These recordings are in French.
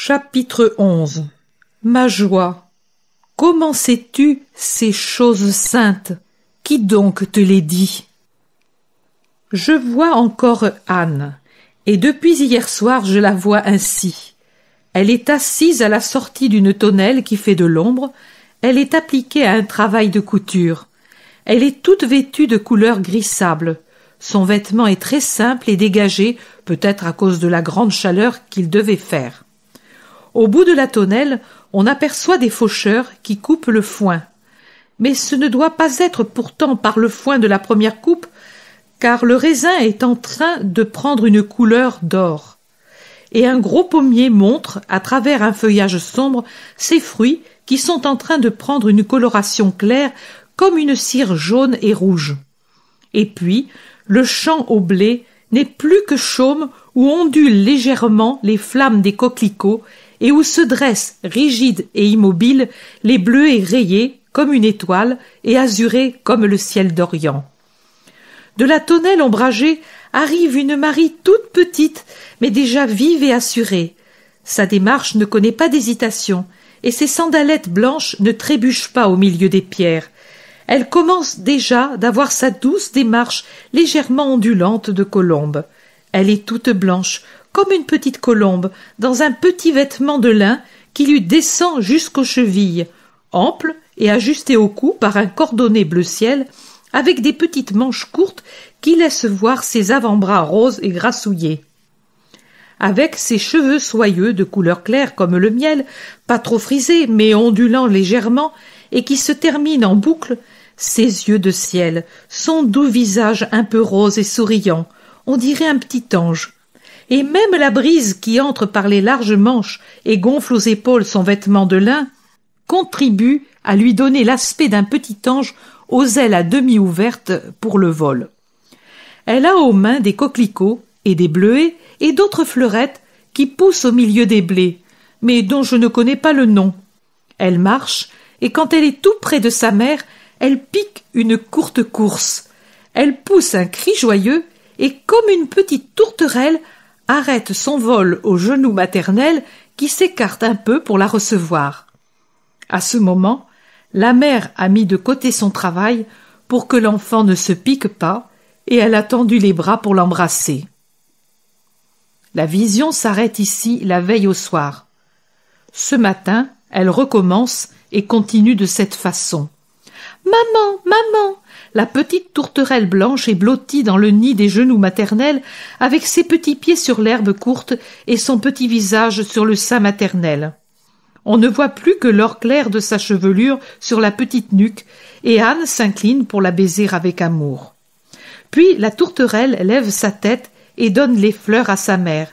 Chapitre 11. Ma joie. Comment sais-tu ces choses saintes? Qui donc te les dit? Je vois encore Anne, et depuis hier soir je la vois ainsi. Elle est assise à la sortie d'une tonnelle qui fait de l'ombre, elle est appliquée à un travail de couture. Elle est toute vêtue de couleur gris sable. Son vêtement est très simple et dégagé, peut-être à cause de la grande chaleur qu'il devait faire. Au bout de la tonnelle, on aperçoit des faucheurs qui coupent le foin. Mais ce ne doit pas être pourtant par le foin de la première coupe, car le raisin est en train de prendre une couleur d'or. Et un gros pommier montre, à travers un feuillage sombre, ses fruits qui sont en train de prendre une coloration claire comme une cire jaune et rouge. Et puis, le champ au blé n'est plus que chaume où ondulent légèrement les flammes des coquelicots et où se dressent, rigides et immobiles, les bleuets rayés comme une étoile et azurés comme le ciel d'Orient. De la tonnelle ombragée arrive une Marie toute petite, mais déjà vive et assurée. Sa démarche ne connaît pas d'hésitation, et ses sandalettes blanches ne trébuchent pas au milieu des pierres. Elle commence déjà d'avoir sa douce démarche légèrement ondulante de colombe. Elle est toute blanche, comme une petite colombe, dans un petit vêtement de lin qui lui descend jusqu'aux chevilles, ample et ajusté au cou par un cordonnet bleu ciel, avec des petites manches courtes qui laissent voir ses avant-bras roses et grassouillés. Avec ses cheveux soyeux de couleur claire comme le miel, pas trop frisés mais ondulant légèrement, et qui se terminent en boucle, ses yeux de ciel, son doux visage un peu rose et souriant, on dirait un petit ange. Et même la brise qui entre par les larges manches et gonfle aux épaules son vêtement de lin contribue à lui donner l'aspect d'un petit ange aux ailes à demi ouvertes pour le vol. Elle a aux mains des coquelicots et des bleuets et d'autres fleurettes qui poussent au milieu des blés, mais dont je ne connais pas le nom. Elle marche, et quand elle est tout près de sa mère, elle pique une courte course. Elle pousse un cri joyeux, et comme une petite tourterelle, arrête son vol au genou maternel qui s'écarte un peu pour la recevoir. À ce moment, la mère a mis de côté son travail pour que l'enfant ne se pique pas, et elle a tendu les bras pour l'embrasser. La vision s'arrête ici la veille au soir. Ce matin, elle recommence et continue de cette façon. « Maman, maman !» La petite tourterelle blanche est blottie dans le nid des genoux maternels avec ses petits pieds sur l'herbe courte et son petit visage sur le sein maternel. On ne voit plus que l'or clair de sa chevelure sur la petite nuque et Anne s'incline pour la baiser avec amour. Puis la tourterelle lève sa tête et donne les fleurs à sa mère.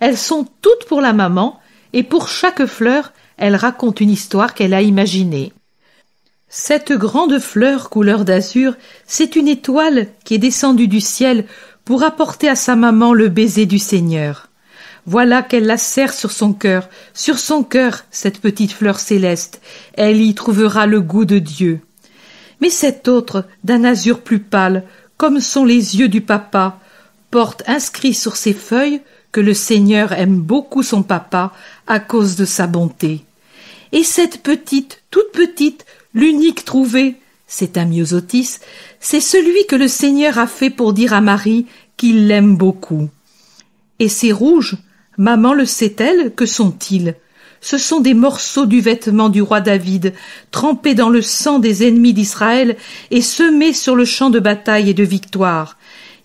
Elles sont toutes pour la maman et pour chaque fleur, elle raconte une histoire qu'elle a imaginée. Cette grande fleur couleur d'azur, c'est une étoile qui est descendue du ciel pour apporter à sa maman le baiser du Seigneur. Voilà qu'elle la serre sur son cœur, cette petite fleur céleste. Elle y trouvera le goût de Dieu. Mais cette autre, d'un azur plus pâle, comme sont les yeux du papa, porte inscrit sur ses feuilles que le Seigneur aime beaucoup son papa à cause de sa bonté. Et cette petite, toute petite, l'unique trouvée, c'est un myosotis, c'est celui que le Seigneur a fait pour dire à Marie qu'il l'aime beaucoup. Et ces rouges, maman le sait-elle, que sont-ils? Ce sont des morceaux du vêtement du roi David, trempés dans le sang des ennemis d'Israël et semés sur le champ de bataille et de victoire.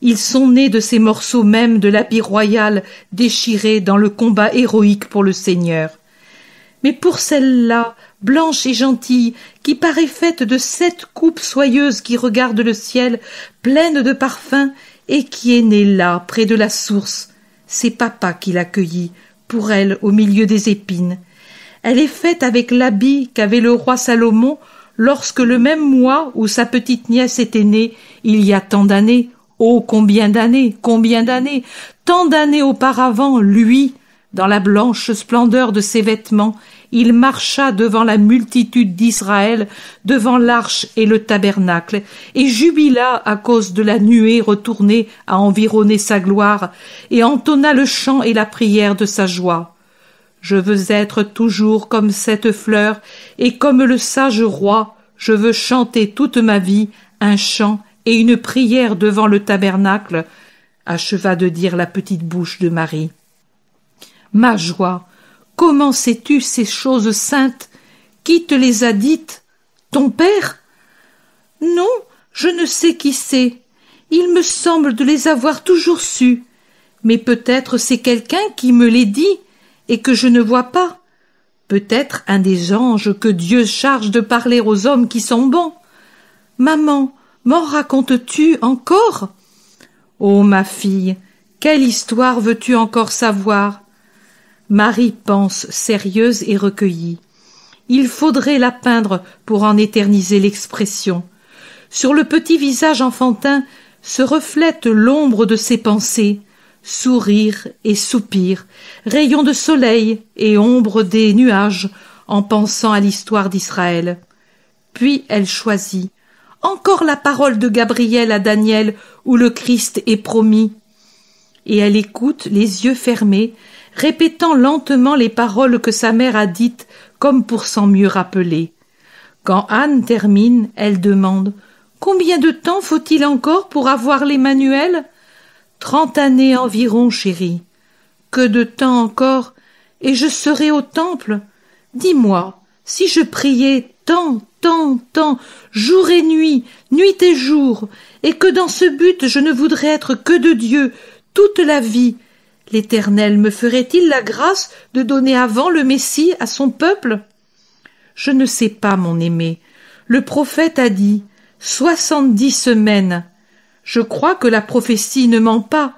Ils sont nés de ces morceaux même de l'habit royal déchiré dans le combat héroïque pour le Seigneur. Mais pour celle-là, blanche et gentille, qui paraît faite de 7 coupes soyeuses qui regardent le ciel, pleines de parfums, et qui est née là, près de la source, c'est papa qui l'a cueillie, pour elle, au milieu des épines. Elle est faite avec l'habit qu'avait le roi Salomon lorsque le même mois où sa petite nièce était née, il y a tant d'années, oh combien d'années, tant d'années auparavant, lui, dans la blanche splendeur de ses vêtements, il marcha devant la multitude d'Israël, devant l'arche et le tabernacle, et jubila à cause de la nuée retournée à environner sa gloire, et entonna le chant et la prière de sa joie. Je veux être toujours comme cette fleur, et comme le sage roi, je veux chanter toute ma vie un chant et une prière devant le tabernacle, acheva de dire la petite bouche de Marie. Ma joie, comment sais-tu ces choses saintes? Qui te les a dites? Ton père? Non, je ne sais qui c'est. Il me semble de les avoir toujours sues. Mais peut-être c'est quelqu'un qui me les dit et que je ne vois pas. Peut-être un des anges que Dieu charge de parler aux hommes qui sont bons. Maman, m'en racontes-tu encore? Oh, ma fille, quelle histoire veux-tu encore savoir? Marie pense, sérieuse et recueillie. Il faudrait la peindre pour en éterniser l'expression. Sur le petit visage enfantin se reflète l'ombre de ses pensées, sourire et soupir, rayons de soleil et ombre des nuages, en pensant à l'histoire d'Israël. Puis elle choisit. Encore la parole de Gabriel à Daniel, où le Christ est promis. Et elle écoute, les yeux fermés, répétant lentement les paroles que sa mère a dites, comme pour s'en mieux rappeler. Quand Anne termine, elle demande « Combien de temps faut-il encore pour avoir l'Emmanuel » ? 30 années environ, chérie. Que de temps encore, et je serai au temple. Dis-moi, si je priais tant, jour et nuit, nuit et jour, et que dans ce but je ne voudrais être que de Dieu toute la vie, l'Éternel me ferait-il la grâce de donner avant le Messie à son peuple? Je ne sais pas, mon aimé. Le prophète a dit 70 semaines. Je crois que la prophétie ne ment pas,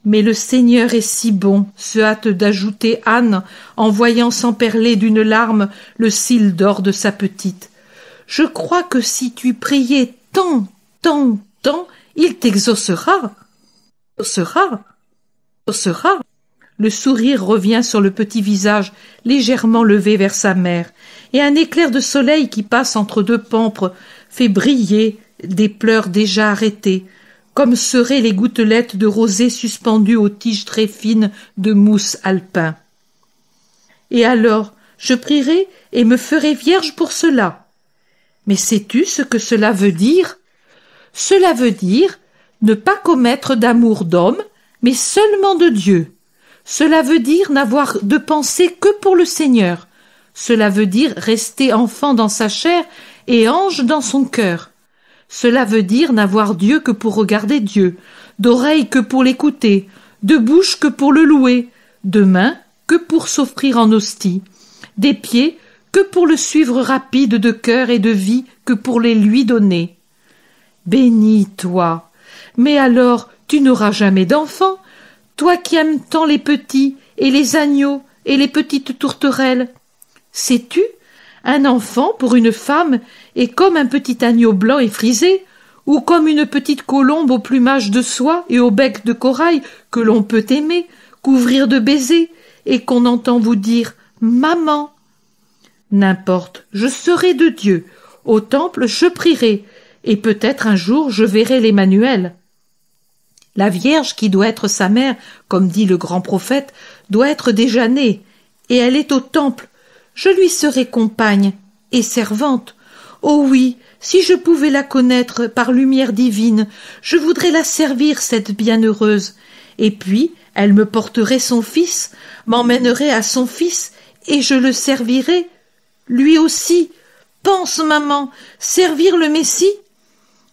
mais le Seigneur est si bon, se hâte d'ajouter Anne en voyant s'emperler d'une larme le cil d'or de sa petite. Je crois que si tu priais tant, il t'exaucera. Le sourire revient sur le petit visage légèrement levé vers sa mère, et un éclair de soleil qui passe entre deux pampres fait briller des pleurs déjà arrêtés, comme seraient les gouttelettes de rosée suspendues aux tiges très fines de mousse alpin. Et alors, je prierai et me ferai vierge pour cela. Mais sais-tu ce que cela veut dire? Cela veut dire ne pas commettre d'amour d'homme, mais seulement de Dieu. Cela veut dire n'avoir de pensée que pour le Seigneur. Cela veut dire rester enfant dans sa chair et ange dans son cœur. Cela veut dire n'avoir Dieu que pour regarder Dieu, d'oreilles que pour l'écouter, de bouche que pour le louer, de mains que pour s'offrir en hostie, des pieds que pour le suivre rapide, de cœur et de vie que pour les lui donner. Bénis-toi. Mais alors, tu n'auras jamais d'enfant, toi qui aimes tant les petits et les agneaux et les petites tourterelles. Sais-tu, un enfant pour une femme est comme un petit agneau blanc et frisé, ou comme une petite colombe au plumage de soie et au bec de corail que l'on peut aimer, couvrir de baisers, et qu'on entend vous dire « Maman ». N'importe, je serai de Dieu, au temple je prierai, et peut-être un jour je verrai l'Emmanuel. La Vierge qui doit être sa mère, comme dit le grand prophète, doit être déjà née, et elle est au temple. Je lui serai compagne et servante. Oh oui, si je pouvais la connaître par lumière divine, je voudrais la servir, cette bienheureuse. Et puis, elle me porterait son fils, m'emmènerait à son fils, et je le servirai. Lui aussi. Pense, maman, servir le Messie.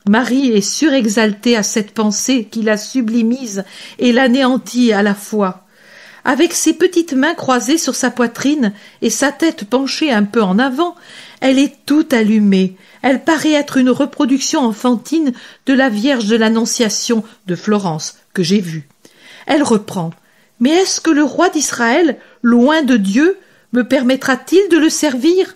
Marie est surexaltée à cette pensée qui la sublimise et l'anéantit à la fois. Avec ses petites mains croisées sur sa poitrine et sa tête penchée un peu en avant, elle est toute allumée. Elle paraît être une reproduction enfantine de la Vierge de l'Annonciation de Florence, que j'ai vue. Elle reprend. « Mais est-ce que le roi d'Israël, loin de Dieu, me permettra-t-il de le servir ?»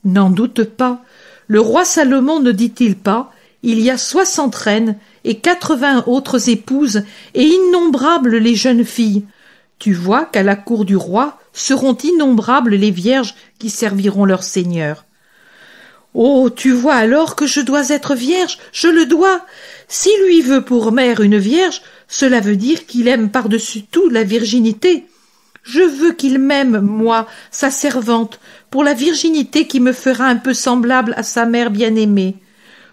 N'en doute pas. Le roi Salomon ne dit-il pas « Il y a 60 reines et 80 autres épouses et innombrables les jeunes filles. » Tu vois qu'à la cour du roi seront innombrables les vierges qui serviront leur Seigneur. Oh, tu vois alors que je dois être vierge, je le dois. Si lui veut pour mère une vierge, cela veut dire qu'il aime par-dessus tout la virginité. Je veux qu'il m'aime, moi, sa servante, pour la virginité qui me fera un peu semblable à sa mère bien-aimée.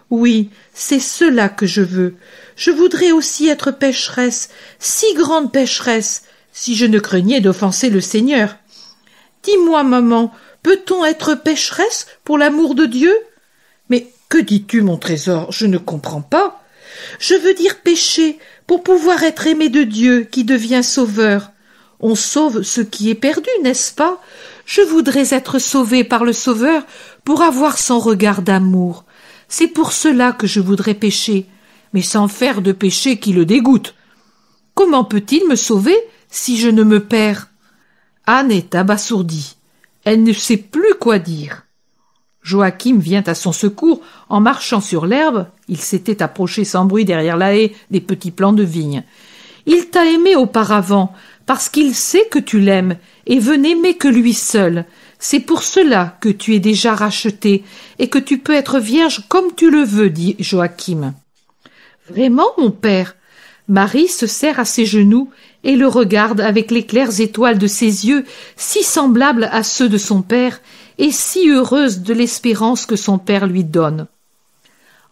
Oui, c'est cela que je veux. Je voudrais aussi être pécheresse, si grande pécheresse, si je ne craignais d'offenser le Seigneur. Dis-moi, maman, peut-on être pécheresse pour l'amour de Dieu? Mais que dis-tu, mon trésor? Je ne comprends pas. Je veux dire pécher pour pouvoir être aimé de Dieu qui devient sauveur. On sauve ce qui est perdu, n'est-ce pas? Je voudrais être sauvée par le Sauveur pour avoir son regard d'amour. C'est pour cela que je voudrais pécher, mais sans faire de péché qui le dégoûte. Comment peut-il me sauver si je ne me perds? Anne est abasourdie. Elle ne sait plus quoi dire. Joachim vient à son secours en marchant sur l'herbe. Il s'était approché sans bruit derrière la haie des petits plants de vigne. Il t'a aimé auparavant, parce qu'il sait que tu l'aimes et veut n'aimer que lui seul. C'est pour cela que tu es déjà rachetée et que tu peux être vierge comme tu le veux, dit Joachim. Vraiment, mon père? Marie se serre à ses genoux et le regarde avec les claires étoiles de ses yeux, si semblables à ceux de son père et si heureuse de l'espérance que son père lui donne.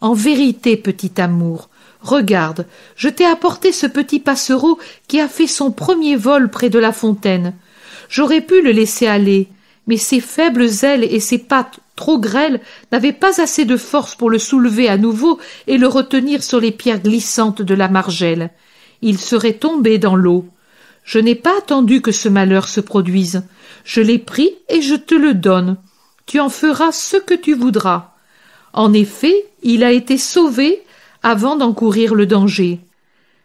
En vérité, petit amour, regarde, je t'ai apporté ce petit passereau qui a fait son premier vol près de la fontaine. J'aurais pu le laisser aller, mais ses faibles ailes et ses pattes trop grêles n'avaient pas assez de force pour le soulever à nouveau et le retenir sur les pierres glissantes de la margelle. Il serait tombé dans l'eau. Je n'ai pas attendu que ce malheur se produise. Je l'ai pris et je te le donne. Tu en feras ce que tu voudras. En effet, il a été sauvé avant d'encourir le danger.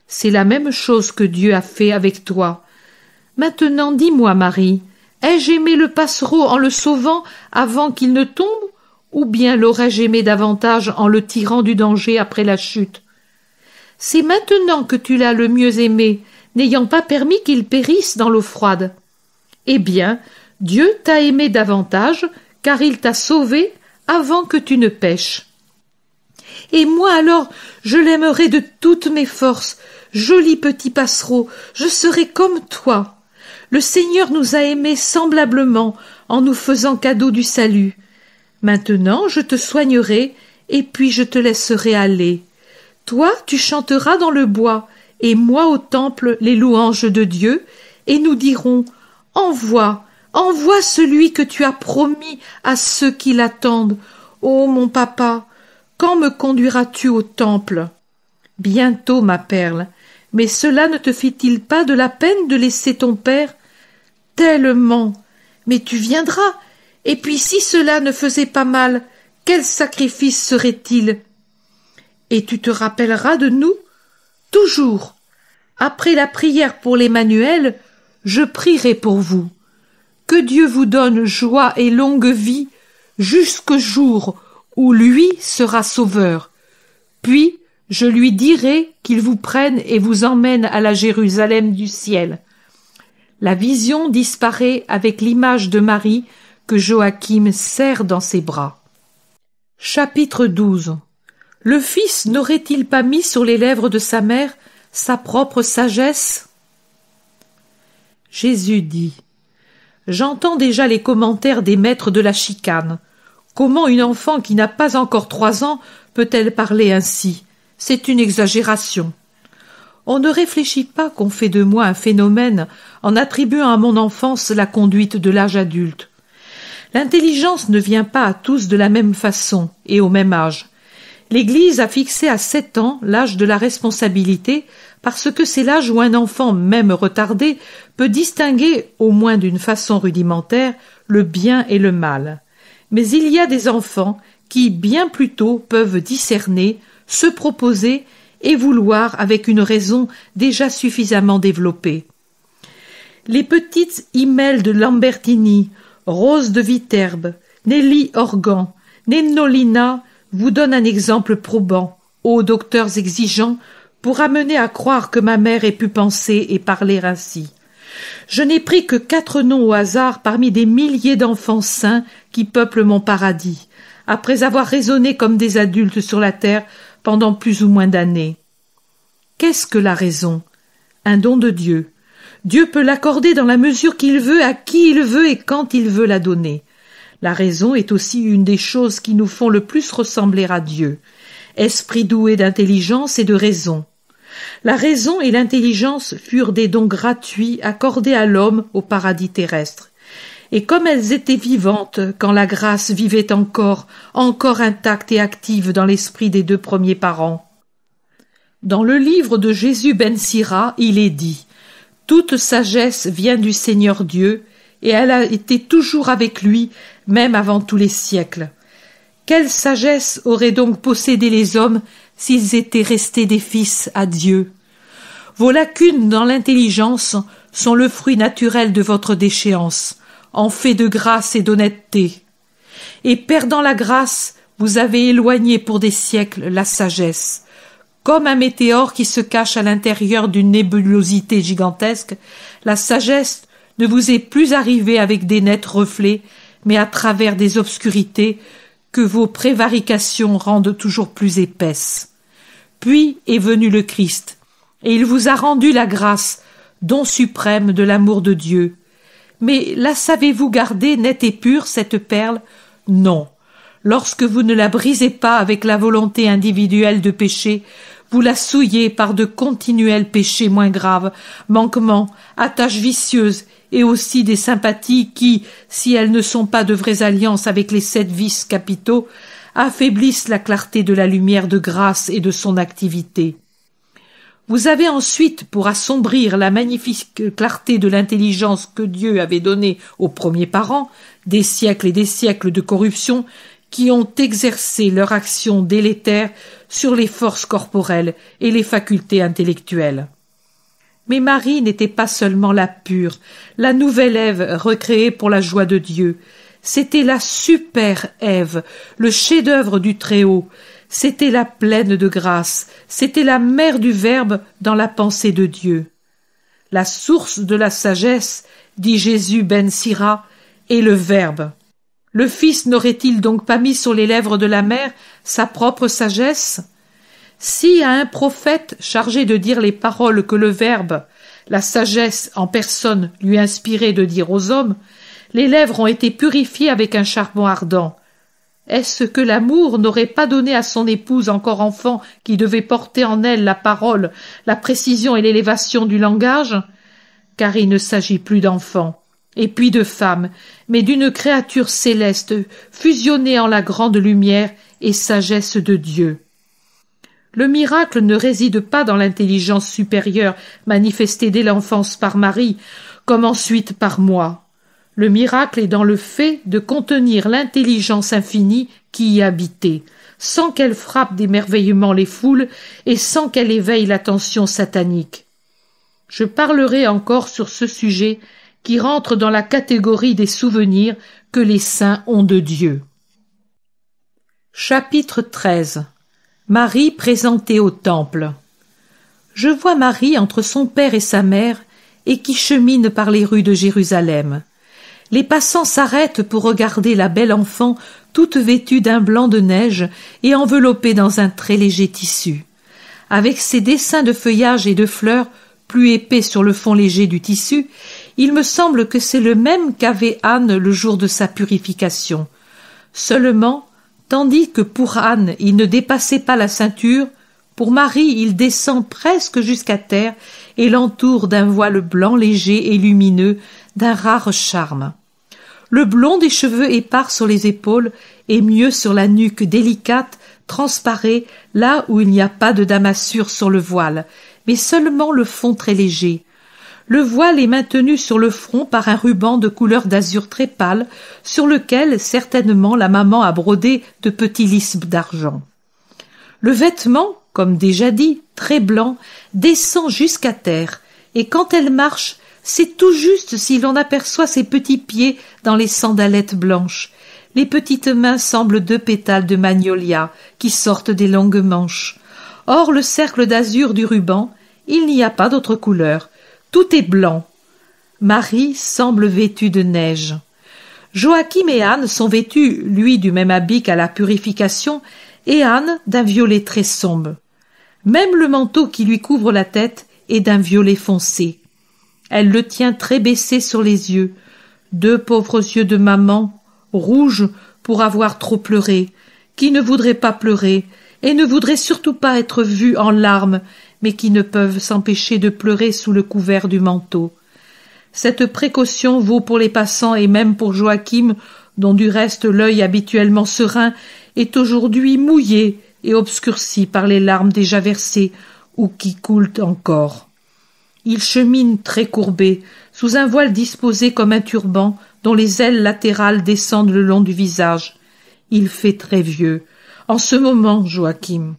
C'est la même chose que Dieu a fait avec toi. Maintenant, dis-moi, Marie, ai-je aimé le passereau en le sauvant avant qu'il ne tombe, ou bien l'aurais-je aimé davantage en le tirant du danger après la chute? C'est maintenant que tu l'as le mieux aimé, n'ayant pas permis qu'il périsse dans l'eau froide. Eh bien, Dieu t'a aimé davantage, car il t'a sauvé avant que tu ne pèches. Et moi alors, je l'aimerai de toutes mes forces, joli petit passereau, je serai comme toi. Le Seigneur nous a aimés semblablement en nous faisant cadeau du salut. Maintenant, je te soignerai et puis je te laisserai aller. Toi, tu chanteras dans le bois et moi au temple les louanges de Dieu et nous dirons « Envoie, envoie celui que tu as promis à ceux qui l'attendent. Ô mon papa, quand me conduiras-tu au temple ?» Bientôt, ma perle. Mais cela ne te fit-il pas de la peine de laisser ton père? Tellement. Mais tu viendras. Et puis si cela ne faisait pas mal, quel sacrifice serait-il? Et tu te rappelleras de nous? Toujours. Après la prière pour l'Emmanuel, je prierai pour vous. Que Dieu vous donne joie et longue vie jusqu'au jour où lui sera sauveur. Puis je lui dirai qu'il vous prenne et vous emmène à la Jérusalem du ciel. La vision disparaît avec l'image de Marie que Joachim serre dans ses bras. Chapitre 12. Le Fils n'aurait-il pas mis sur les lèvres de sa mère sa propre sagesse? Jésus dit: J'entends déjà les commentaires des maîtres de la chicane. Comment une enfant qui n'a pas encore 3 ans peut-elle parler ainsi? C'est une exagération. On ne réfléchit pas qu'on fait de moi un phénomène en attribuant à mon enfance la conduite de l'âge adulte. L'intelligence ne vient pas à tous de la même façon et au même âge. L'Église a fixé à 7 ans l'âge de la responsabilité parce que c'est l'âge où un enfant, même retardé, peut distinguer, au moins d'une façon rudimentaire, le bien et le mal. Mais il y a des enfants qui, bien plus tôt, peuvent discerner, se proposer et vouloir avec une raison déjà suffisamment développée. Les petites Imelde Lambertini, Rose de Viterbe, Nelly Organ, Nénolina vous donnent un exemple probant, ô docteurs exigeants, pour amener à croire que ma mère ait pu penser et parler ainsi. Je n'ai pris que 4 noms au hasard parmi des milliers d'enfants saints qui peuplent mon paradis, après avoir raisonné comme des adultes sur la terre pendant plus ou moins d'années. Qu'est-ce que la raison? Un don de Dieu. Dieu peut l'accorder dans la mesure qu'il veut, à qui il veut et quand il veut la donner. La raison est aussi une des choses qui nous font le plus ressembler à Dieu. Esprit doué d'intelligence et de raison. La raison et l'intelligence furent des dons gratuits accordés à l'homme au paradis terrestre. Et comme elles étaient vivantes quand la grâce vivait encore intacte et active dans l'esprit des deux premiers parents. Dans le livre de Jésus ben Sira, il est dit « Toute sagesse vient du Seigneur Dieu, et elle a été toujours avec lui, même avant tous les siècles. » Quelle sagesse auraient donc possédé les hommes s'ils étaient restés des fils à Dieu? Vos lacunes dans l'intelligence sont le fruit naturel de votre déchéance, en fait de grâce et d'honnêteté. Et perdant la grâce, vous avez éloigné pour des siècles la sagesse. Comme un météore qui se cache à l'intérieur d'une nébulosité gigantesque, la sagesse ne vous est plus arrivée avec des nets reflets, mais à travers des obscurités que vos prévarications rendent toujours plus épaisses. Puis est venu le Christ, et il vous a rendu la grâce, don suprême de l'amour de Dieu. Mais la savez-vous garder nette et pure, cette perle? Non. Lorsque vous ne la brisez pas avec la volonté individuelle de péché, vous la souillez par de continuels péchés moins graves, manquements, attaches vicieuses, et aussi des sympathies qui, si elles ne sont pas de vraies alliances avec les 7 vices capitaux, affaiblissent la clarté de la lumière de grâce et de son activité. Vous avez ensuite, pour assombrir la magnifique clarté de l'intelligence que Dieu avait donnée aux premiers parents, des siècles et des siècles de corruption qui ont exercé leur action délétère sur les forces corporelles et les facultés intellectuelles. Mais Marie n'était pas seulement la pure, la nouvelle Ève recréée pour la joie de Dieu. C'était la super Ève, le chef-d'œuvre du Très-Haut. C'était la pleine de grâce. C'était la mère du Verbe dans la pensée de Dieu. La source de la sagesse, dit Jésus ben Sira, est le Verbe. Le Fils n'aurait-il donc pas mis sur les lèvres de la mère sa propre sagesse? Si à un prophète chargé de dire les paroles que le Verbe, la sagesse en personne, lui inspirait de dire aux hommes, les lèvres ont été purifiées avec un charbon ardent, est-ce que l'amour n'aurait pas donné à son épouse encore enfant qui devait porter en elle la parole, la précision et l'élévation du langage? Car il ne s'agit plus d'enfant, et puis de femme, mais d'une créature céleste, fusionnée en la grande lumière et sagesse de Dieu. Le miracle ne réside pas dans l'intelligence supérieure manifestée dès l'enfance par Marie, comme ensuite par moi. Le miracle est dans le fait de contenir l'intelligence infinie qui y habitait, sans qu'elle frappe d'émerveillement les foules et sans qu'elle éveille l'attention satanique. Je parlerai encore sur ce sujet qui rentre dans la catégorie des souvenirs que les saints ont de Dieu. Chapitre 13. Marie présentée au temple. Je vois Marie entre son père et sa mère et qui chemine par les rues de Jérusalem. Les passants s'arrêtent pour regarder la belle enfant toute vêtue d'un blanc de neige et enveloppée dans un très léger tissu. Avec ses dessins de feuillage et de fleurs plus épais sur le fond léger du tissu, il me semble que c'est le même qu'avait Anne le jour de sa purification. Seulement, tandis que pour Anne il ne dépassait pas la ceinture, pour Marie il descend presque jusqu'à terre et l'entoure d'un voile blanc léger et lumineux d'un rare charme. Le blond des cheveux épars sur les épaules et mieux sur la nuque délicate transparaît là où il n'y a pas de damassure sur le voile, mais seulement le fond très léger. Le voile est maintenu sur le front par un ruban de couleur d'azur très pâle, sur lequel certainement la maman a brodé de petits lys d'argent. Le vêtement, comme déjà dit, très blanc, descend jusqu'à terre, et quand elle marche, c'est tout juste si l'on aperçoit ses petits pieds dans les sandalettes blanches. Les petites mains semblent 2 pétales de magnolia qui sortent des longues manches. Or, le cercle d'azur du ruban, il n'y a pas d'autre couleur. Tout est blanc. Marie semble vêtue de neige. Joachim et Anne sont vêtus, lui du même habit qu'à la purification, et Anne d'un violet très sombre. Même le manteau qui lui couvre la tête est d'un violet foncé. Elle le tient très baissé sur les yeux, deux pauvres yeux de maman, rouges pour avoir trop pleuré, qui ne voudraient pas pleurer, et ne voudraient surtout pas être vus en larmes, mais qui ne peuvent s'empêcher de pleurer sous le couvert du manteau. Cette précaution vaut pour les passants et même pour Joachim, dont du reste l'œil habituellement serein est aujourd'hui mouillé et obscurci par les larmes déjà versées ou qui coulent encore. Il chemine très courbé, sous un voile disposé comme un turban dont les ailes latérales descendent le long du visage. Il fait très vieux. En ce moment, Joachim.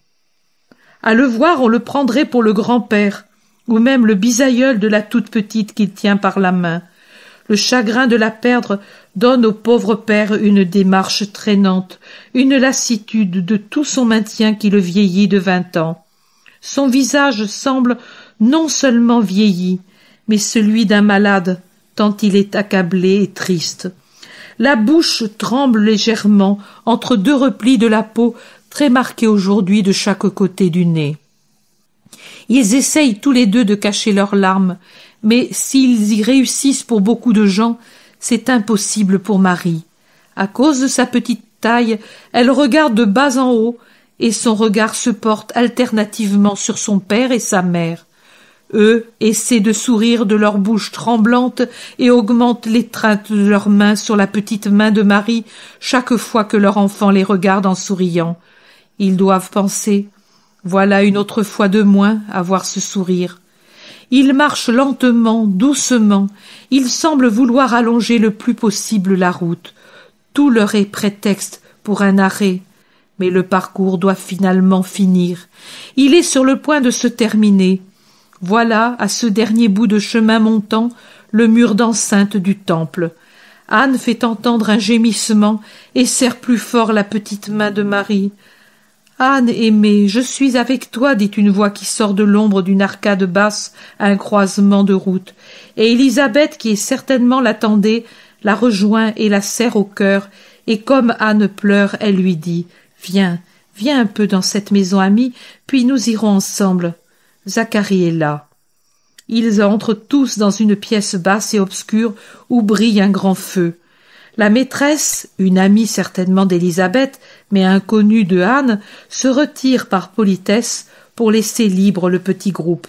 À le voir, on le prendrait pour le grand-père, ou même le bisaïeul de la toute petite qu'il tient par la main. Le chagrin de la perdre donne au pauvre père une démarche traînante, une lassitude de tout son maintien qui le vieillit de 20 ans. Son visage semble non seulement vieilli, mais celui d'un malade, tant il est accablé et triste. La bouche tremble légèrement entre deux replis de la peau très marqués aujourd'hui de chaque côté du nez. Ils essayent tous les deux de cacher leurs larmes, mais s'ils y réussissent pour beaucoup de gens, c'est impossible pour Marie. À cause de sa petite taille, elle regarde de bas en haut, et son regard se porte alternativement sur son père et sa mère. Eux essaient de sourire de leur bouche tremblante et augmentent l'étreinte de leurs mains sur la petite main de Marie chaque fois que leur enfant les regarde en souriant. Ils doivent penser « Voilà une autre fois de moins à voir ce sourire ». Ils marchent lentement, doucement. Ils semblent vouloir allonger le plus possible la route. Tout leur est prétexte pour un arrêt. Mais le parcours doit finalement finir. Il est sur le point de se terminer. Voilà, à ce dernier bout de chemin montant, le mur d'enceinte du temple. Anne fait entendre un gémissement et serre plus fort la petite main de Marie. « Anne, aimée, je suis avec toi, » dit une voix qui sort de l'ombre d'une arcade basse à un croisement de route. Et Élisabeth, qui certainement l'attendait, la rejoint et la serre au cœur, et comme Anne pleure, elle lui dit « Viens, viens un peu dans cette maison amie, puis nous irons ensemble. » Zacharie est là. Ils entrent tous dans une pièce basse et obscure où brille un grand feu. La maîtresse, une amie certainement d'Élisabeth, mais inconnue de Anne, se retire par politesse pour laisser libre le petit groupe.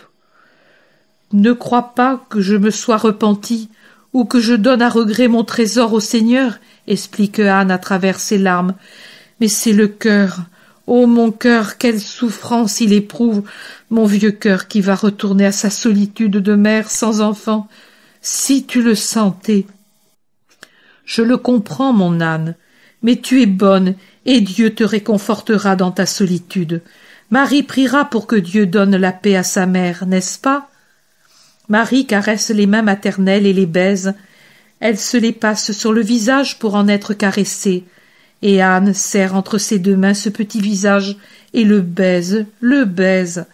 « Ne crois pas que je me sois repentie ou que je donne à regret mon trésor au Seigneur, » explique Anne à travers ses larmes. « Mais c'est le cœur. Oh, mon cœur, quelle souffrance il éprouve, mon vieux cœur qui va retourner à sa solitude de mère sans enfant. Si tu le sentais. » « Je le comprends, mon Anne, mais tu es bonne et Dieu te réconfortera dans ta solitude. Marie priera pour que Dieu donne la paix à sa mère, n'est-ce pas ?» Marie caresse les mains maternelles et les baise. Elle se les passe sur le visage pour en être caressée, et Anne serre entre ses deux mains ce petit visage et le baise, le baise.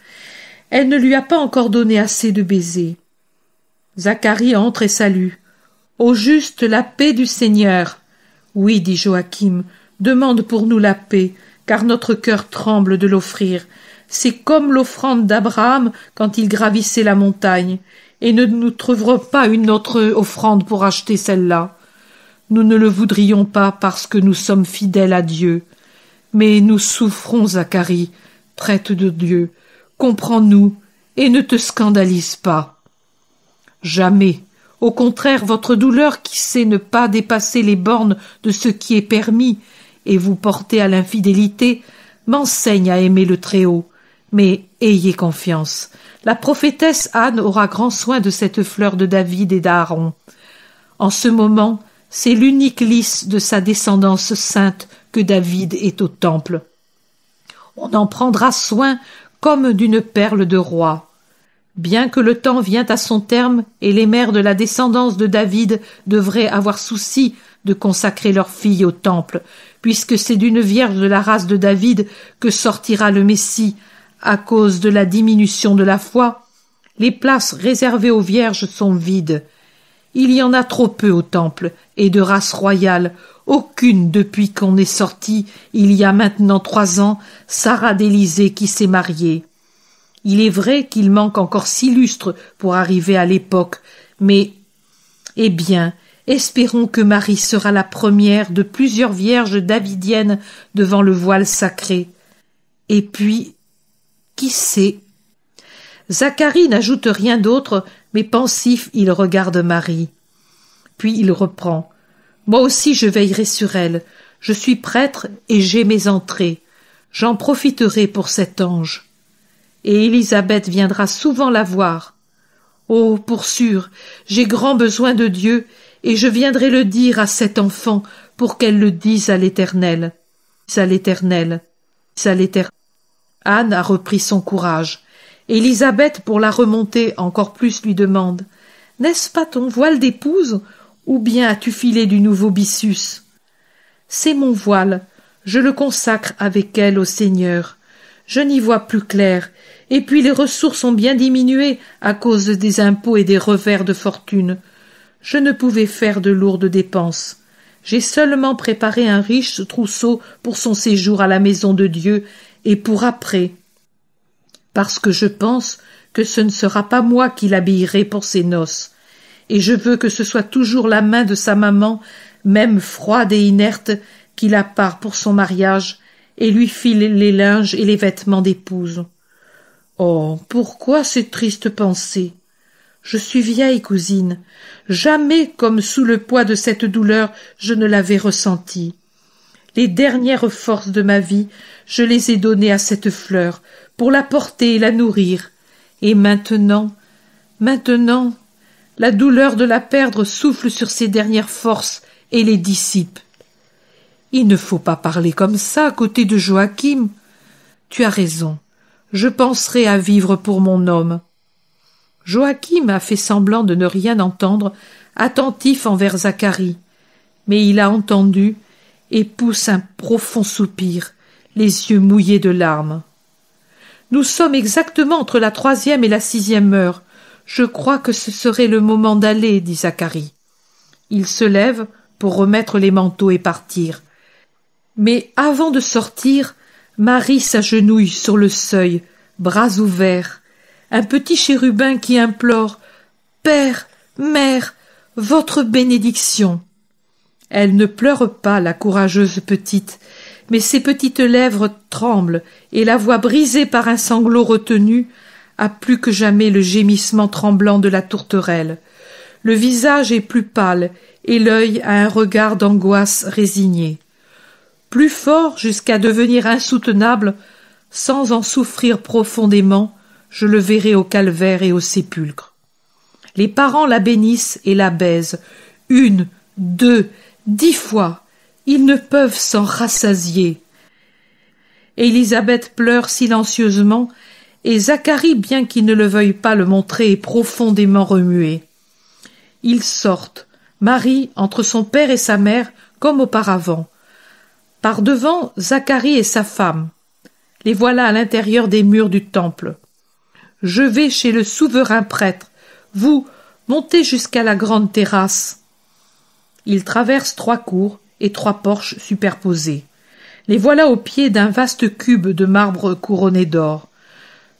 Elle ne lui a pas encore donné assez de baisers. Zacharie entre et salue. « Au juste la paix du Seigneur. » « Oui, dit Joachim, demande pour nous la paix, car notre cœur tremble de l'offrir. C'est comme l'offrande d'Abraham quand il gravissait la montagne, et nous trouverons pas une autre offrande pour acheter celle-là. Nous ne le voudrions pas parce que nous sommes fidèles à Dieu. Mais nous souffrons, Zacharie, prêtre de Dieu. Comprends-nous et ne te scandalise pas. » « Jamais. Au contraire, votre douleur qui sait ne pas dépasser les bornes de ce qui est permis et vous porter à l'infidélité m'enseigne à aimer le Très-Haut. Mais ayez confiance. La prophétesse Anne aura grand soin de cette fleur de David et d'Aaron. En ce moment, c'est l'unique lys de sa descendance sainte que David est au temple. On en prendra soin comme d'une perle de roi. Bien que le temps vient à son terme et les mères de la descendance de David devraient avoir souci de consacrer leur fille au temple, puisque c'est d'une vierge de la race de David que sortira le Messie à cause de la diminution de la foi, les places réservées aux vierges sont vides. Il y en a trop peu au temple, et de race royale, aucune depuis qu'on est sorti, il y a maintenant 3 ans, Sarah d'Élysée qui s'est mariée. Il est vrai qu'il manque encore 6 lustres pour arriver à l'époque, Mais, eh bien, espérons que Marie sera la première de plusieurs vierges davidiennes devant le voile sacré. Et puis, qui sait? Zacharie n'ajoute rien d'autre, mais pensif, il regarde Marie. Puis il reprend. Moi aussi je veillerai sur elle. Je suis prêtre et j'ai mes entrées. J'en profiterai pour cet ange. Et Élisabeth viendra souvent la voir. Oh, pour sûr, j'ai grand besoin de Dieu, et je viendrai le dire à cet enfant pour qu'elle le dise à l'Éternel. À l'Éternel. À l'Éternel. Anne a repris son courage. Élisabeth, pour la remonter encore plus, lui demande « N'est-ce pas ton voile d'épouse, ou bien as-tu filé du nouveau byssus ?»« C'est mon voile, je le consacre avec elle au Seigneur. Je n'y vois plus clair, et puis les ressources ont bien diminué à cause des impôts et des revers de fortune. Je ne pouvais faire de lourdes dépenses. J'ai seulement préparé un riche trousseau pour son séjour à la maison de Dieu et pour après. Parce que je pense que ce ne sera pas moi qui l'habillerai pour ses noces, et je veux que ce soit toujours la main de sa maman, même froide et inerte, qui la pare pour son mariage et lui file les linges et les vêtements d'épouse. Oh, pourquoi ces tristes pensées? Je suis vieille, cousine. Jamais, comme sous le poids de cette douleur, je ne l'avais ressentie. Les dernières forces de ma vie, je les ai données à cette fleur, pour la porter et la nourrir. Et maintenant, la douleur de la perdre souffle sur ses dernières forces et les dissipe. Il ne faut pas parler comme ça à côté de Joachim. Tu as raison, je penserai à vivre pour mon homme. Joachim a fait semblant de ne rien entendre, attentif envers Zacharie. Mais il a entendu et pousse un profond soupir, les yeux mouillés de larmes. Nous sommes exactement entre la 3e et la 6e heure. Je crois que ce serait le moment d'aller, dit Zacharie. Il se lève pour remettre les manteaux et partir. Mais avant de sortir, Marie s'agenouille sur le seuil, bras ouverts. Un petit chérubin qui implore « Père, Mère, votre bénédiction !» Elle ne pleure pas, la courageuse petite, mais ses petites lèvres tremblent et la voix brisée par un sanglot retenu a plus que jamais le gémissement tremblant de la tourterelle. Le visage est plus pâle et l'œil a un regard d'angoisse résigné. Plus fort jusqu'à devenir insoutenable, sans en souffrir profondément, je le verrai au calvaire et au sépulcre. Les parents la bénissent et la baisent, 1, 2, 10 fois. Ils ne peuvent s'en rassasier. Élisabeth pleure silencieusement, et Zacharie, bien qu'il ne le veuille pas le montrer, est profondément remué. Ils sortent, Marie entre son père et sa mère, comme auparavant. Par devant, Zacharie et sa femme. Les voilà à l'intérieur des murs du temple. Je vais chez le souverain prêtre. Vous, montez jusqu'à la grande terrasse. Ils traversent 3 cours et 3 porches superposés. Les voilà au pied d'un vaste cube de marbre couronné d'or.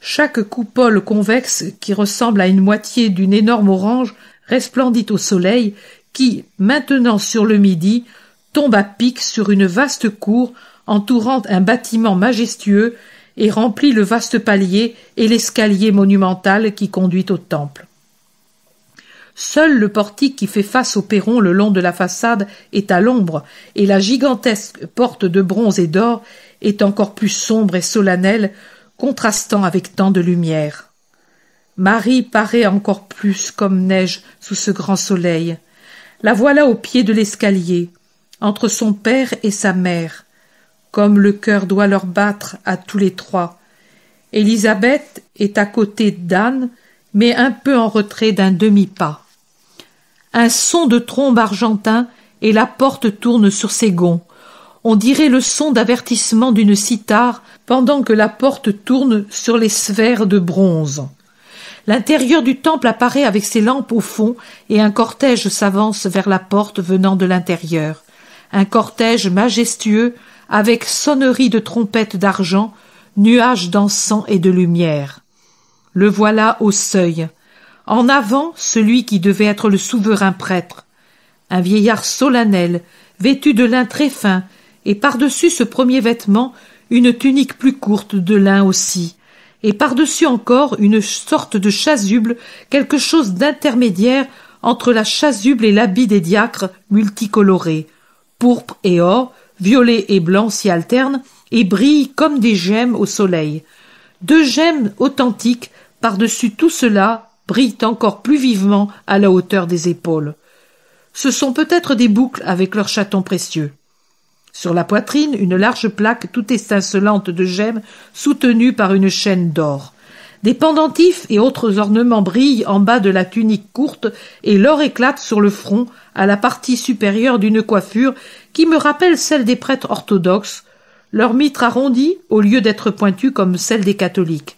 Chaque coupole convexe, qui ressemble à une moitié d'une énorme orange, resplendit au soleil, qui, maintenant sur le midi, tombe à pic sur une vaste cour entourant un bâtiment majestueux et remplit le vaste palier et l'escalier monumental qui conduit au temple. Seul le portique qui fait face au perron le long de la façade est à l'ombre, et la gigantesque porte de bronze et d'or est encore plus sombre et solennelle, contrastant avec tant de lumière. Marie paraît encore plus comme neige sous ce grand soleil. La voilà au pied de l'escalier, entre son père et sa mère, comme le cœur doit leur battre à tous les 3. Élisabeth est à côté d'Anne, mais un peu en retrait d'un demi-pas. Un son de trombe argentin et la porte tourne sur ses gonds. On dirait le son d'avertissement d'une cithare pendant que la porte tourne sur les sphères de bronze. L'intérieur du temple apparaît avec ses lampes au fond et un cortège s'avance vers la porte venant de l'intérieur. Un cortège majestueux avec sonnerie de trompettes d'argent, nuages d'encens et de lumière. Le voilà au seuil. En avant, celui qui devait être le souverain prêtre, un vieillard solennel, vêtu de lin très fin, et par-dessus ce premier vêtement, une tunique plus courte de lin aussi, et par-dessus encore une sorte de chasuble, quelque chose d'intermédiaire entre la chasuble et l'habit des diacres multicolorés. Pourpre et or, violet et blanc s'y alternent et brillent comme des gemmes au soleil. 2 gemmes authentiques, par-dessus tout cela, brillent encore plus vivement à la hauteur des épaules. Ce sont peut-être des boucles avec leurs chatons précieux. Sur la poitrine, une large plaque tout étincelante de gemmes soutenue par une chaîne d'or. Des pendentifs et autres ornements brillent en bas de la tunique courte et l'or éclate sur le front à la partie supérieure d'une coiffure qui me rappelle celle des prêtres orthodoxes, leur mitre arrondi au lieu d'être pointu comme celle des catholiques.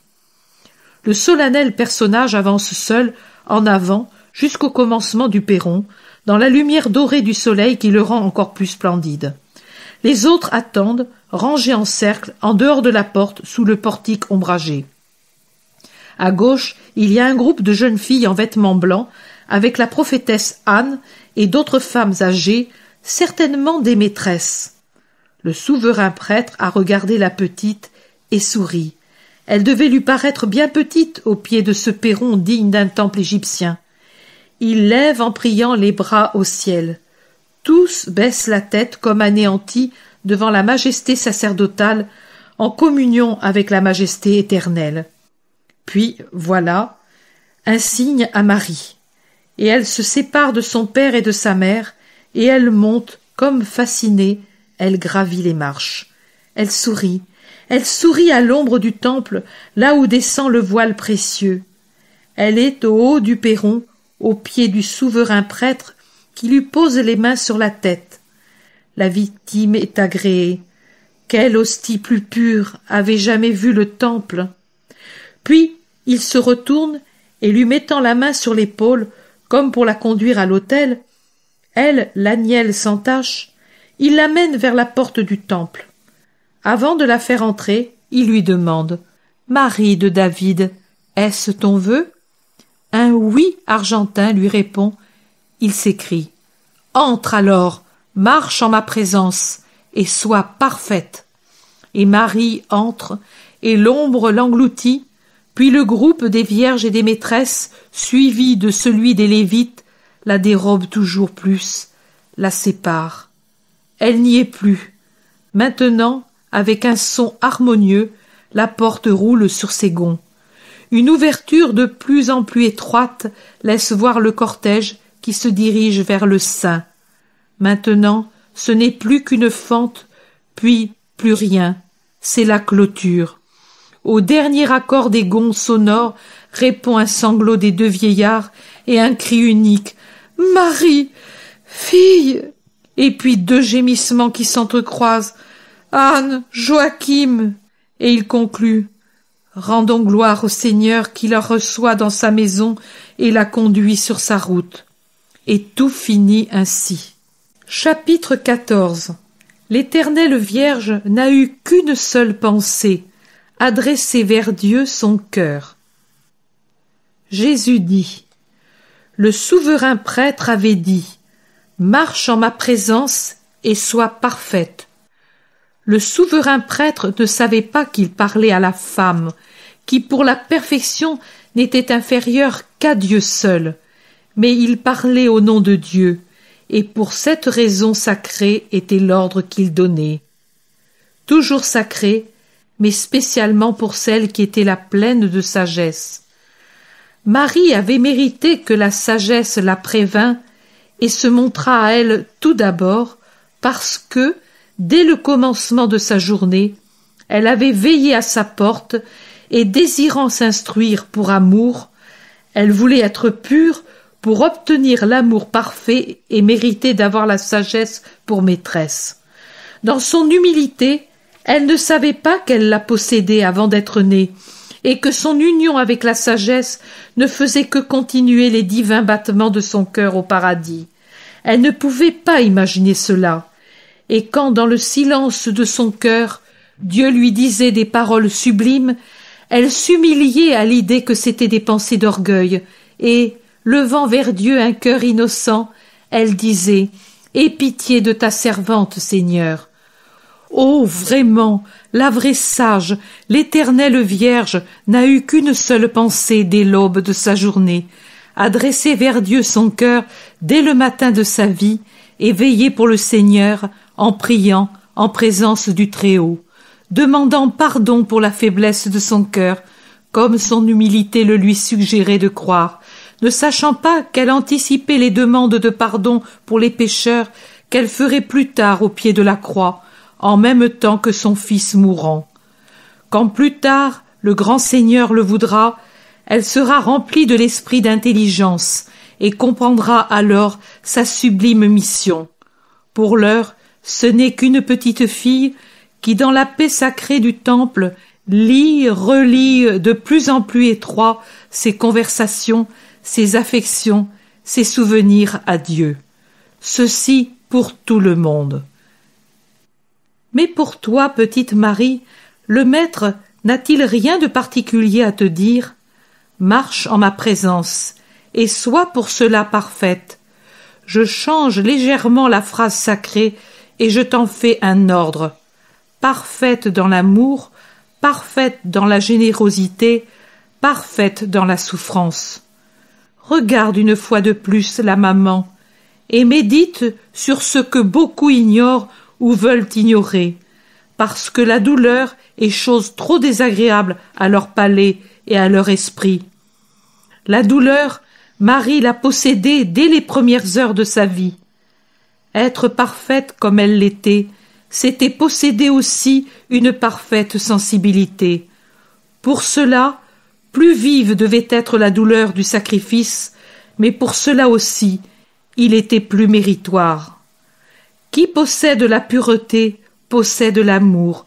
Le solennel personnage avance seul, en avant, jusqu'au commencement du perron, dans la lumière dorée du soleil qui le rend encore plus splendide. Les autres attendent, rangés en cercle, en dehors de la porte, sous le portique ombragé. À gauche, il y a un groupe de jeunes filles en vêtements blancs, avec la prophétesse Anne et d'autres femmes âgées, certainement des maîtresses. Le souverain prêtre a regardé la petite et sourit. Elle devait lui paraître bien petite au pied de ce perron digne d'un temple égyptien. Il lève en priant les bras au ciel. Tous baissent la tête comme anéantis devant la majesté sacerdotale, en communion avec la majesté éternelle. Puis, voilà, un signe à Marie, et elle se sépare de son père et de sa mère, et elle monte, comme fascinée, elle gravit les marches. Elle sourit à l'ombre du temple, là où descend le voile précieux. Elle est au haut du perron, au pied du souverain prêtre, qui lui pose les mains sur la tête. La victime est agréée. Quelle hostie plus pure avait jamais vu le temple? Puis il se retourne et lui mettant la main sur l'épaule, comme pour la conduire à l'autel, elle, l'agnelle sans tache, il l'amène vers la porte du temple. Avant de la faire entrer, il lui demande « Marie de David, est-ce ton vœu ?» Un oui argentin lui répond. Il s'écrie « Entre alors, marche en ma présence, et sois parfaite. » Et Marie entre, et l'ombre l'engloutit, puis le groupe des vierges et des maîtresses, suivi de celui des Lévites, la dérobe toujours plus, la sépare. Elle n'y est plus. Maintenant, avec un son harmonieux, la porte roule sur ses gonds. Une ouverture de plus en plus étroite laisse voir le cortège qui se dirige vers le Saint. Maintenant, ce n'est plus qu'une fente, puis plus rien, c'est la clôture. Au dernier accord des gonds sonores répond un sanglot des 2 vieillards et un cri unique « Marie, fille !» Et puis 2 gémissements qui s'entrecroisent « Anne, Joachim !» Et il conclut « Rendons gloire au Seigneur qui la reçoit dans sa maison et la conduit sur sa route. » Et tout finit ainsi. Chapitre 14. L'Éternelle Vierge n'a eu qu'une seule pensée, adresser vers Dieu son cœur. Jésus dit, le souverain prêtre avait dit, marche en ma présence et sois parfaite. Le souverain prêtre ne savait pas qu'il parlait à la femme, qui pour la perfection n'était inférieure qu'à Dieu seul, mais il parlait au nom de Dieu, et pour cette raison sacrée était l'ordre qu'il donnait. Toujours sacré, mais spécialement pour celle qui était la pleine de sagesse. Marie avait mérité que la sagesse la prévînt et se montra à elle tout d'abord parce que, dès le commencement de sa journée, elle avait veillé à sa porte et désirant s'instruire pour amour, elle voulait être pure pour obtenir l'amour parfait et mériter d'avoir la sagesse pour maîtresse. Dans son humilité, elle ne savait pas qu'elle la possédait avant d'être née, et que son union avec la sagesse ne faisait que continuer les divins battements de son cœur au paradis. Elle ne pouvait pas imaginer cela, et quand dans le silence de son cœur, Dieu lui disait des paroles sublimes, elle s'humiliait à l'idée que c'étaient des pensées d'orgueil, et, levant vers Dieu un cœur innocent, elle disait « Aie pitié de ta servante, Seigneur !» Oh, vraiment, la vraie sage, l'éternelle Vierge n'a eu qu'une seule pensée dès l'aube de sa journée, adresser vers Dieu son cœur dès le matin de sa vie et veiller pour le Seigneur en priant en présence du Très-Haut, demandant pardon pour la faiblesse de son cœur, comme son humilité le lui suggérait de croire, ne sachant pas qu'elle anticipait les demandes de pardon pour les pécheurs qu'elle ferait plus tard au pied de la croix, en même temps que son Fils mourant. Quand plus tard le grand Seigneur le voudra, elle sera remplie de l'esprit d'intelligence et comprendra alors sa sublime mission. Pour l'heure, ce n'est qu'une petite fille qui, dans la paix sacrée du temple, lit, relit de plus en plus étroit ses conversations, ses affections, ses souvenirs à Dieu. Ceci pour tout le monde. Mais pour toi, petite Marie, le Maître n'a-t-il rien de particulier à te dire? Marche en ma présence, et sois pour cela parfaite. Je change légèrement la phrase sacrée, et je t'en fais un ordre. Parfaite dans l'amour, parfaite dans la générosité, parfaite dans la souffrance. Regarde une fois de plus la maman, et médite sur ce que beaucoup ignorent ou veulent ignorer, parce que la douleur est chose trop désagréable à leur palais et à leur esprit. La douleur, Marie l'a possédée dès les premières heures de sa vie. Être parfaite comme elle l'était, c'était posséder aussi une parfaite sensibilité. Pour cela, plus vive devait être la douleur du sacrifice, mais pour cela aussi, il était plus méritoire. Qui possède la pureté possède l'amour.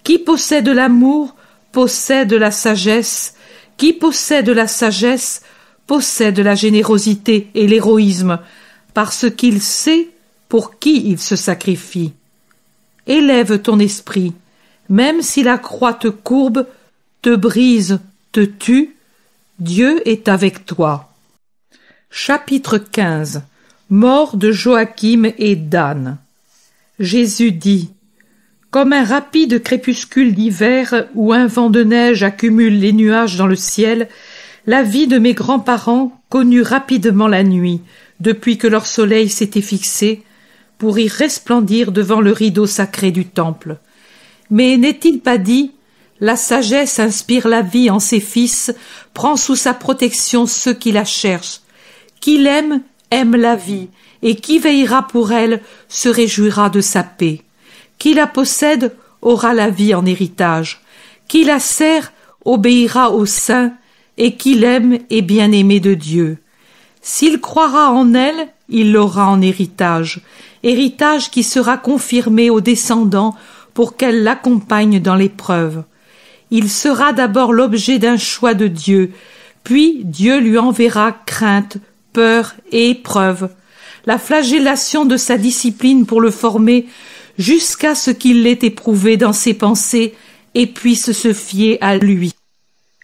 Qui possède l'amour possède la sagesse. Qui possède la sagesse possède la générosité et l'héroïsme, parce qu'il sait pour qui il se sacrifie. Élève ton esprit, même si la croix te courbe, te brise, te tue, Dieu est avec toi. Chapitre 15. Mort de Joachim et d'Anne. Jésus dit: Comme un rapide crépuscule d'hiver où un vent de neige accumule les nuages dans le ciel, la vie de mes grands-parents connut rapidement la nuit, depuis que leur soleil s'était fixé, pour y resplendir devant le rideau sacré du temple. Mais n'est-il pas dit: la sagesse inspire la vie en ses fils, prend sous sa protection ceux qui la cherchent. Qui l'aime, aime la vie, et qui veillera pour elle se réjouira de sa paix. Qui la possède aura la vie en héritage. Qui la sert obéira au Saint, et qui l'aime est bien-aimé de Dieu. S'il croira en elle, il l'aura en héritage, héritage qui sera confirmé aux descendants pour qu'elle l'accompagne dans l'épreuve. Il sera d'abord l'objet d'un choix de Dieu, puis Dieu lui enverra crainte, peur et épreuve, la flagellation de sa discipline pour le former jusqu'à ce qu'il l'ait éprouvé dans ses pensées et puisse se fier à lui.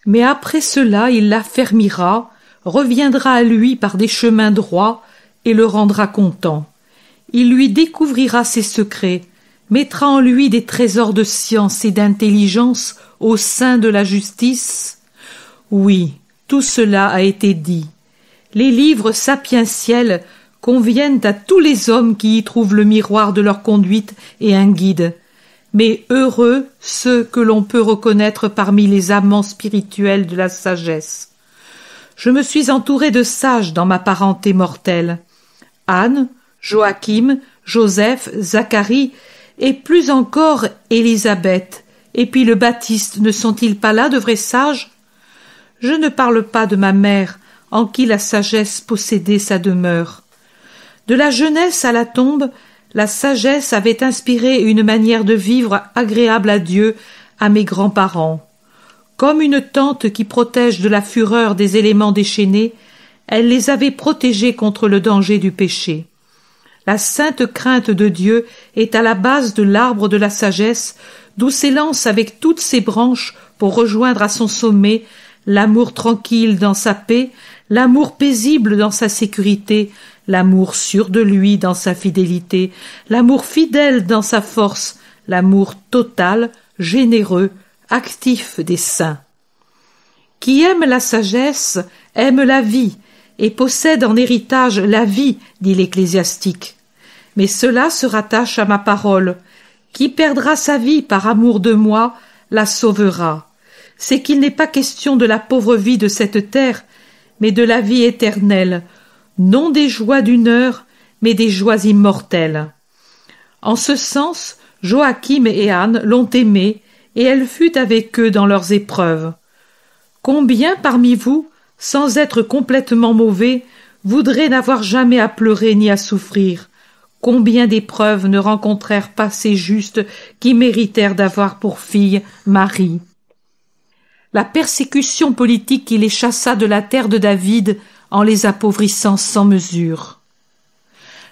Mais après cela, il l'affermira, reviendra à lui par des chemins droits et le rendra content. Il lui découvrira ses secrets, mettra en lui des trésors de science et d'intelligence au sein de la justice. Oui, tout cela a été dit. Les livres sapientiels conviennent à tous les hommes qui y trouvent le miroir de leur conduite et un guide. Mais heureux ceux que l'on peut reconnaître parmi les amants spirituels de la sagesse. Je me suis entourée de sages dans ma parenté mortelle. Anne, Joachim, Joseph, Zacharie et plus encore Élisabeth. Et puis le Baptiste, ne sont-ils pas là de vrais sages? Je ne parle pas de ma mère, en qui la sagesse possédait sa demeure. De la jeunesse à la tombe, la sagesse avait inspiré une manière de vivre agréable à Dieu, à mes grands-parents. Comme une tente qui protège de la fureur des éléments déchaînés, elle les avait protégés contre le danger du péché. La sainte crainte de Dieu est à la base de l'arbre de la sagesse, d'où s'élance avec toutes ses branches pour rejoindre à son sommet l'amour tranquille dans sa paix, l'amour paisible dans sa sécurité, l'amour sûr de lui dans sa fidélité, l'amour fidèle dans sa force, l'amour total, généreux, actif des saints. Qui aime la sagesse aime la vie et possède en héritage la vie, dit l'ecclésiastique. Mais cela se rattache à ma parole. Qui perdra sa vie par amour de moi la sauvera. C'est qu'il n'est pas question de la pauvre vie de cette terre, mais de la vie éternelle, non des joies d'une heure, mais des joies immortelles. En ce sens, Joachim et Anne l'ont aimée, et elle fut avec eux dans leurs épreuves. Combien parmi vous, sans être complètement mauvais, voudraient n'avoir jamais à pleurer ni à souffrir? Combien d'épreuves ne rencontrèrent pas ces justes qui méritèrent d'avoir pour fille Marie? La persécution politique qui les chassa de la terre de David en les appauvrissant sans mesure.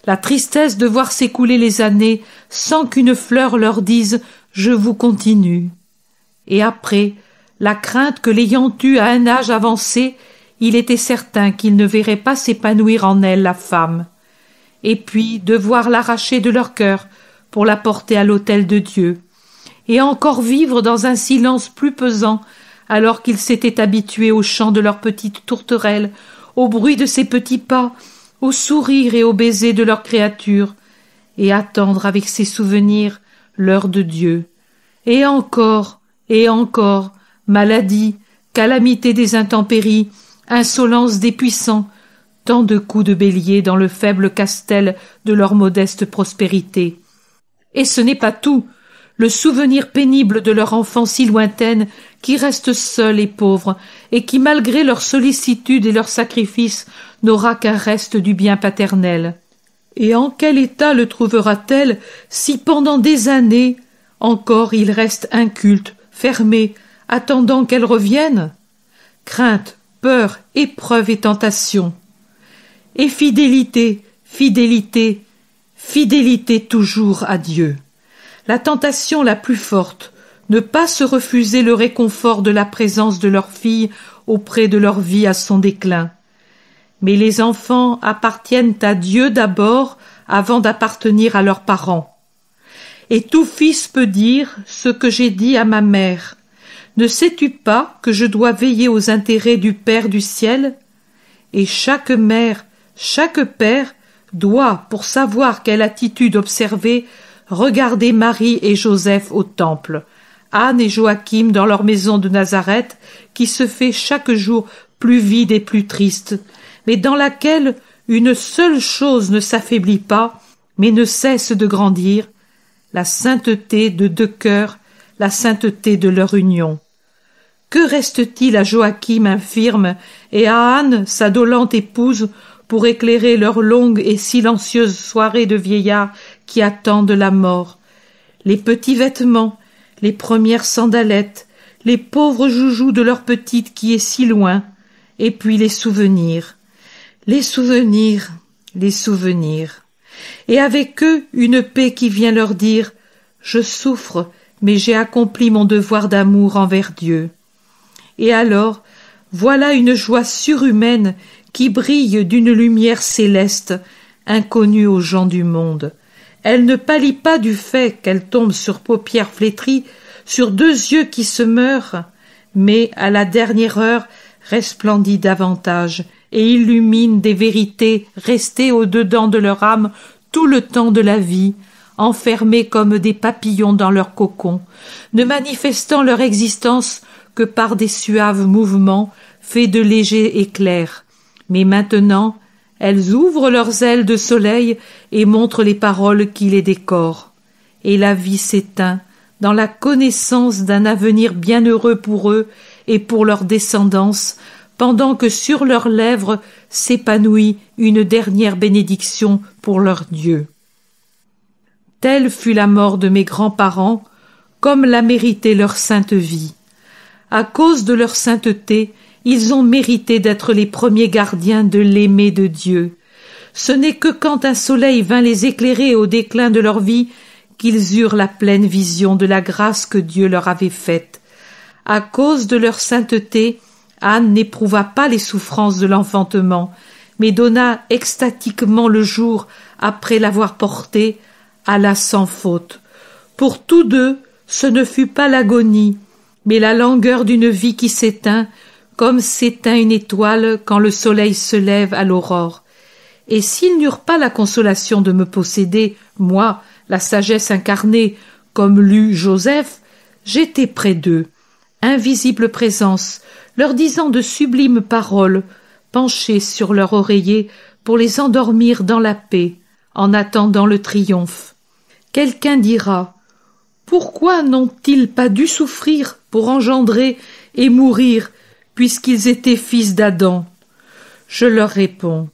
La tristesse de voir s'écouler les années sans qu'une fleur leur dise « Je vous continue ». Et après, la crainte que l'ayant eue à un âge avancé, il était certain qu'il ne verrait pas s'épanouir en elle la femme. Et puis devoir l'arracher de leur cœur pour la porter à l'autel de Dieu, et encore vivre dans un silence plus pesant alors qu'ils s'étaient habitués au chant de leur petite tourterelle, au bruit de ses petits pas, au sourire et au baiser de leur créature, et attendre avec ses souvenirs l'heure de Dieu. Et encore, maladie, calamité des intempéries, insolence des puissants, tant de coups de bélier dans le faible castel de leur modeste prospérité. Et ce n'est pas tout, le souvenir pénible de leur enfant si lointaine qui reste seule et pauvre, et qui malgré leur sollicitude et leur sacrifice n'aura qu'un reste du bien paternel. Et en quel état le trouvera-t-elle si pendant des années encore il reste inculte, fermé, attendant qu'elle revienne? Crainte, peur, épreuve et tentation. Et fidélité, fidélité, fidélité toujours à Dieu. La tentation la plus forte, ne pas se refuser le réconfort de la présence de leur fille auprès de leur vie à son déclin. Mais les enfants appartiennent à Dieu d'abord avant d'appartenir à leurs parents. Et tout fils peut dire ce que j'ai dit à ma mère. Ne sais-tu pas que je dois veiller aux intérêts du Père du ciel? Et chaque mère, chaque père doit, pour savoir quelle attitude observer, regarder Marie et Joseph au temple, Anne et Joachim dans leur maison de Nazareth, qui se fait chaque jour plus vide et plus triste, mais dans laquelle une seule chose ne s'affaiblit pas, mais ne cesse de grandir, la sainteté de deux cœurs, la sainteté de leur union. Que reste-t-il à Joachim infirme et à Anne, sa dolente épouse, pour éclairer leurs longues et silencieuses soirées de vieillards qui attendent la mort? Les petits vêtements, les premières sandalettes, les pauvres joujoux de leur petite qui est si loin, et puis les souvenirs. Les souvenirs, les souvenirs. Et avec eux une paix qui vient leur dire « Je souffre, mais j'ai accompli mon devoir d'amour envers Dieu. » Et alors, voilà une joie surhumaine qui brille d'une lumière céleste, inconnue aux gens du monde. Elle ne pâlit pas du fait qu'elle tombe sur paupières flétries, sur deux yeux qui se meurent, mais à la dernière heure resplendit davantage et illumine des vérités restées au-dedans de leur âme tout le temps de la vie, enfermées comme des papillons dans leur cocon, ne manifestant leur existence que par des suaves mouvements faits de légers éclairs. Mais maintenant, elles ouvrent leurs ailes de soleil et montrent les paroles qui les décorent. Et la vie s'éteint dans la connaissance d'un avenir bienheureux pour eux et pour leur descendance, pendant que sur leurs lèvres s'épanouit une dernière bénédiction pour leur Dieu. Telle fut la mort de mes grands-parents, comme l'a mérité leur sainte vie. À cause de leur sainteté, ils ont mérité d'être les premiers gardiens de l'aimé de Dieu. Ce n'est que quand un soleil vint les éclairer au déclin de leur vie qu'ils eurent la pleine vision de la grâce que Dieu leur avait faite. À cause de leur sainteté, Anne n'éprouva pas les souffrances de l'enfantement, mais donna extatiquement le jour après l'avoir porté, alla sans faute. Pour tous deux, ce ne fut pas l'agonie, mais la langueur d'une vie qui s'éteint, comme s'éteint une étoile quand le soleil se lève à l'aurore. Et s'ils n'eurent pas la consolation de me posséder, moi, la sagesse incarnée, comme l'eut Joseph, j'étais près d'eux, invisible présence, leur disant de sublimes paroles, penchée sur leur oreiller pour les endormir dans la paix, en attendant le triomphe. Quelqu'un dira: pourquoi n'ont-ils pas dû souffrir pour engendrer et mourir, puisqu'ils étaient fils d'Adam? Je leur réponds: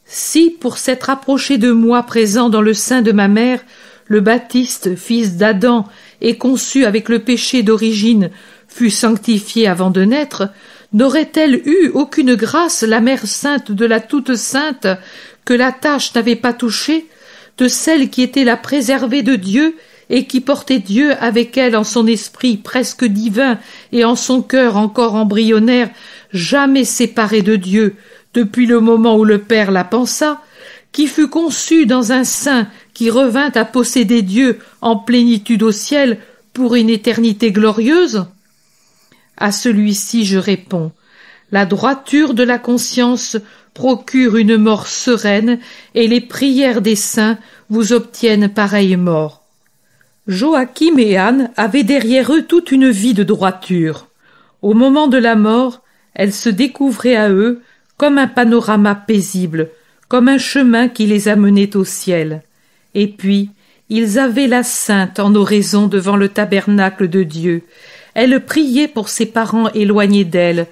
si, pour s'être approché de moi présent dans le sein de ma mère, le Baptiste, fils d'Adam, et conçu avec le péché d'origine, fut sanctifié avant de naître, n'aurait-elle eu aucune grâce, la Mère sainte de la toute sainte, que la tache n'avait pas touchée, de celle qui était la préservée de Dieu, et qui portait Dieu avec elle en son esprit presque divin et en son cœur encore embryonnaire, jamais séparée de Dieu, depuis le moment où le Père la pensa, qui fut conçue dans un sein qui revint à posséder Dieu en plénitude au ciel pour une éternité glorieuse? À celui-ci je réponds: la droiture de la conscience procure une mort sereine, et les prières des saints vous obtiennent pareille mort. Joachim et Anne avaient derrière eux toute une vie de droiture. Au moment de la mort, elle se découvrait à eux comme un panorama paisible, comme un chemin qui les amenait au ciel. Et puis, ils avaient la sainte en oraison devant le tabernacle de Dieu. Elle priait pour ses parents éloignés d'elle.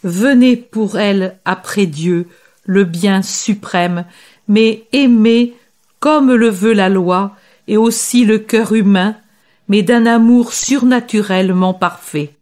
Venez pour elle après Dieu, le bien suprême, mais aimé comme le veut la loi et aussi le cœur humain, mais d'un amour surnaturellement parfait.